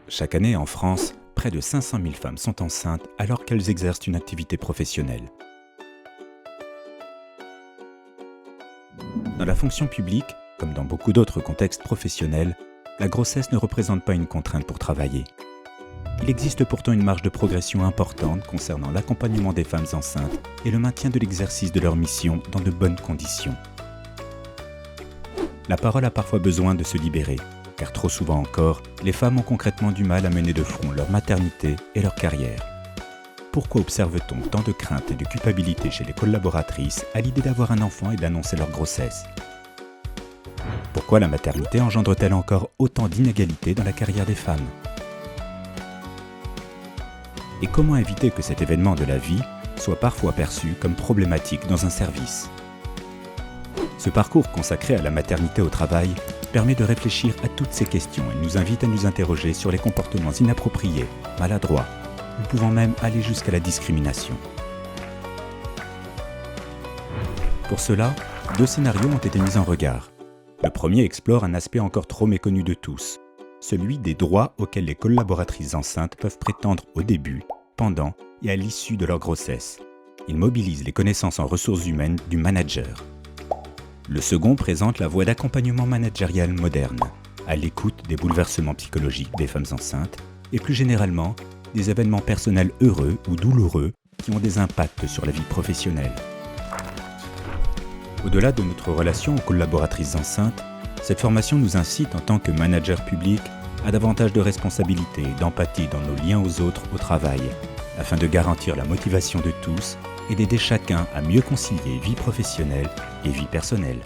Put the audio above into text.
Chaque année en France, près de 500 000 femmes sont enceintes alors qu'elles exercent une activité professionnelle. Dans la fonction publique, comme dans beaucoup d'autres contextes professionnels, la grossesse ne représente pas une contrainte pour travailler. Il existe pourtant une marge de progression importante concernant l'accompagnement des femmes enceintes et le maintien de l'exercice de leur mission dans de bonnes conditions. La parole a parfois besoin de se libérer, car trop souvent encore, les femmes ont concrètement du mal à mener de front leur maternité et leur carrière. Pourquoi observe-t-on tant de crainte et de culpabilité chez les collaboratrices à l'idée d'avoir un enfant et d'annoncer leur grossesse ? Pourquoi la maternité engendre-t-elle encore autant d'inégalités dans la carrière des femmes ? Et comment éviter que cet événement de la vie soit parfois perçu comme problématique dans un service ? Ce parcours consacré à la maternité au travail permet de réfléchir à toutes ces questions et nous invite à nous interroger sur les comportements inappropriés, maladroits, ou pouvant même aller jusqu'à la discrimination. Pour cela, 2 scénarios ont été mis en regard. Le premier explore un aspect encore trop méconnu de tous, celui des droits auxquels les collaboratrices enceintes peuvent prétendre au début, pendant et à l'issue de leur grossesse. Il mobilise les connaissances en ressources humaines du manager. Le second présente la voie d'accompagnement managérial moderne, à l'écoute des bouleversements psychologiques des femmes enceintes et plus généralement des événements personnels heureux ou douloureux qui ont des impacts sur la vie professionnelle. Au-delà de notre relation aux collaboratrices enceintes, cette formation nous incite en tant que manager public à davantage de responsabilité et d'empathie dans nos liens aux autres au travail, afin de garantir la motivation de tous et d'aider chacun à mieux concilier vie professionnelle et vie personnelle.